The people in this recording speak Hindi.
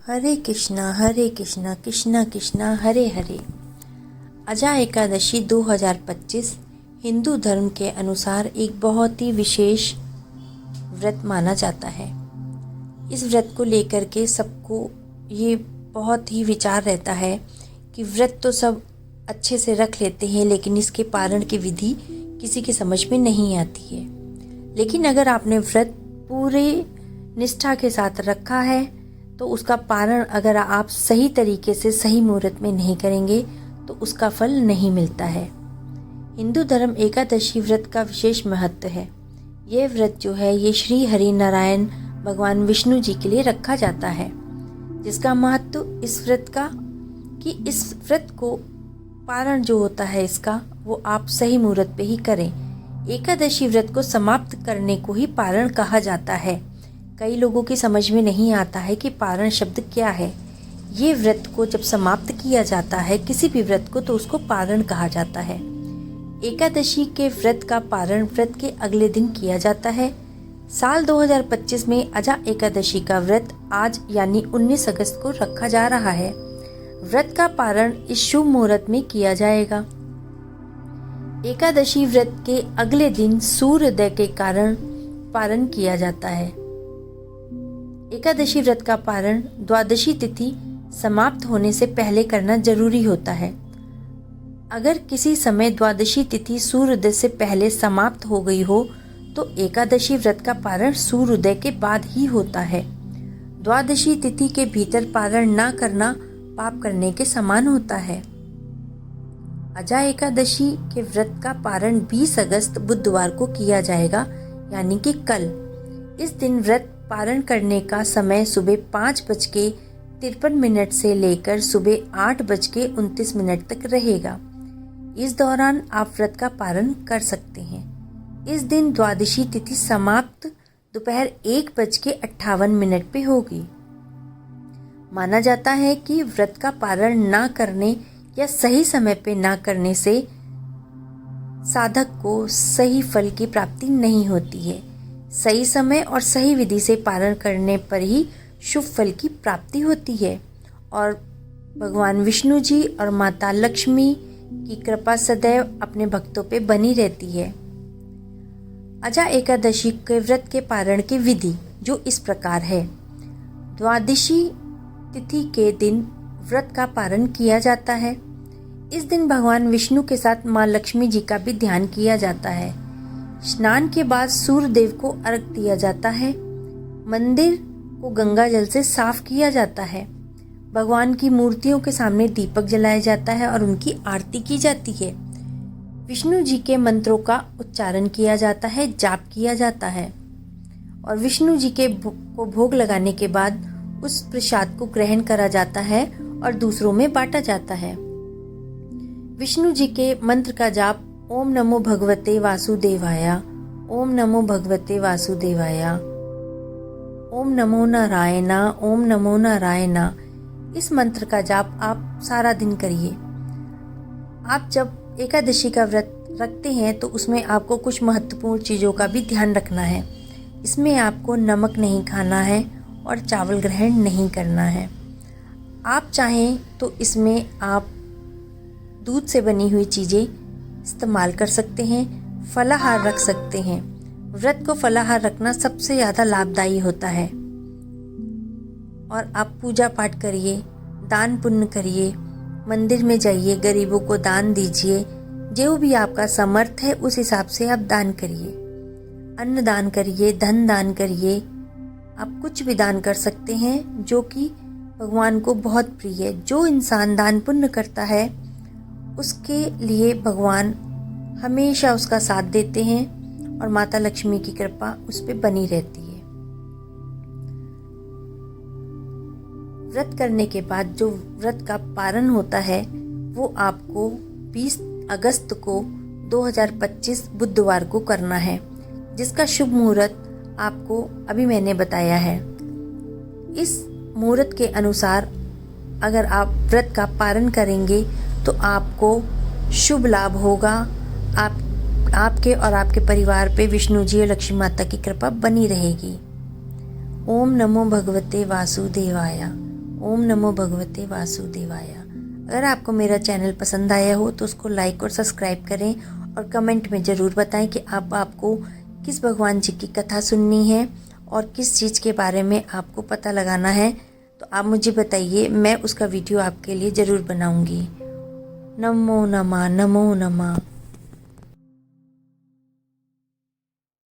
हरे कृष्णा कृष्णा कृष्णा हरे हरे। अजा एकादशी 2025 हिंदू धर्म के अनुसार एक बहुत ही विशेष व्रत माना जाता है। इस व्रत को लेकर के सबको ये बहुत ही विचार रहता है कि व्रत तो सब अच्छे से रख लेते हैं, लेकिन इसके पारण की विधि किसी की समझ में नहीं आती है। लेकिन अगर आपने व्रत पूरे निष्ठा के साथ रखा है तो उसका पारण अगर आप सही तरीके से सही मुहूर्त में नहीं करेंगे तो उसका फल नहीं मिलता है। हिंदू धर्म एकादशी व्रत का विशेष महत्व है। यह व्रत जो है ये श्री हरि नारायण भगवान विष्णु जी के लिए रखा जाता है, जिसका महत्व इस व्रत का कि इस व्रत को पारण जो होता है इसका वो आप सही मुहूर्त पे ही करें। एकादशी व्रत को समाप्त करने को ही पारण कहा जाता है। कई लोगों की समझ में नहीं आता है कि पारण शब्द क्या है। ये व्रत को जब समाप्त किया जाता है किसी भी व्रत को तो उसको पारण कहा जाता है। एकादशी के व्रत का पारण व्रत के अगले दिन किया जाता है। साल 2025 में अजा एकादशी का व्रत आज यानी 19 अगस्त को रखा जा रहा है। व्रत का पारण इस शुभ मुहूर्त में किया जाएगा। एकादशी व्रत के अगले दिन सूर्योदय के कारण पारण किया जाता है। एकादशी व्रत का पारण द्वादशी तिथि समाप्त होने से पहले करना जरूरी होता है। अगर किसी समय द्वादशी तिथि सूर्योदय से पहले समाप्त हो गई हो तो एकादशी व्रत का पारण सूर्योदय के बाद ही होता है। द्वादशी तिथि के भीतर पारण न करना पाप करने के समान होता है। अजा एकादशी के व्रत का पारण 20 अगस्त बुधवार को किया जाएगा, यानी कि कल। इस दिन व्रत पारण करने का समय सुबह 5:53 से लेकर सुबह 8:29 तक रहेगा। इस दौरान आप व्रत का पारण कर सकते हैं। इस दिन द्वादशी तिथि समाप्त दोपहर 1:58 पे होगी। माना जाता है कि व्रत का पारण ना करने या सही समय पे ना करने से साधक को सही फल की प्राप्ति नहीं होती है। सही समय और सही विधि से पारण करने पर ही शुभ फल की प्राप्ति होती है और भगवान विष्णु जी और माता लक्ष्मी की कृपा सदैव अपने भक्तों पे बनी रहती है। अजा एकादशी के व्रत के पारण की विधि जो इस प्रकार है। द्वादशी तिथि के दिन व्रत का पारण किया जाता है। इस दिन भगवान विष्णु के साथ माँ लक्ष्मी जी का भी ध्यान किया जाता है। स्नान के बाद सूर्य देव को अर्घ दिया जाता है। मंदिर को गंगा जल से साफ किया जाता है। भगवान की मूर्तियों के सामने दीपक जलाया जाता है और उनकी आरती की जाती है। विष्णु जी के मंत्रों का उच्चारण किया जाता है, जाप किया जाता है और विष्णु जी के को भोग लगाने के बाद उस प्रसाद को ग्रहण करा जाता है और दूसरों में बांटा जाता है। विष्णु जी के मंत्र का जाप ओम नमो भगवते वासुदेवाय, ओम नमो भगवते वासुदेवाय, ओम नमो नारायण, ओम नमो नारायण। इस मंत्र का जाप आप सारा दिन करिए। आप जब एकादशी का व्रत रखते हैं तो उसमें आपको कुछ महत्वपूर्ण चीज़ों का भी ध्यान रखना है। इसमें आपको नमक नहीं खाना है और चावल ग्रहण नहीं करना है। आप चाहें तो इसमें आप दूध से बनी हुई चीज़ें इस्तेमाल कर सकते हैं, फलाहार रख सकते हैं। व्रत को फलाहार रखना सबसे ज़्यादा लाभदायी होता है। और आप पूजा पाठ करिए, दान पुण्य करिए, मंदिर में जाइए, गरीबों को दान दीजिए। जो भी आपका समर्थ है उस हिसाब से आप दान करिए। अन्न दान करिए, धन दान करिए। आप कुछ भी दान कर सकते हैं जो कि भगवान को बहुत प्रिय है। जो इंसान दान पुण्य करता है उसके लिए भगवान हमेशा उसका साथ देते हैं और माता लक्ष्मी की कृपा उस पर बनी रहती है। व्रत करने के बाद जो व्रत का पारण होता है वो आपको 20 अगस्त को 2025 बुधवार को करना है, जिसका शुभ मुहूर्त आपको अभी मैंने बताया है। इस मुहूर्त के अनुसार अगर आप व्रत का पारण करेंगे तो आपको शुभ लाभ होगा। आपके और आपके परिवार पे विष्णु जी और लक्ष्मी माता की कृपा बनी रहेगी। ओम नमो भगवते वासुदेवाय, ओम नमो भगवते वासुदेवाय। अगर आपको मेरा चैनल पसंद आया हो तो उसको लाइक और सब्सक्राइब करें और कमेंट में ज़रूर बताएं कि आपको किस भगवान जी की कथा सुननी है और किस चीज़ के बारे में आपको पता लगाना है। तो आप मुझे बताइए, मैं उसका वीडियो आपके लिए ज़रूर बनाऊंगी। नमो नमः, नमो नमः।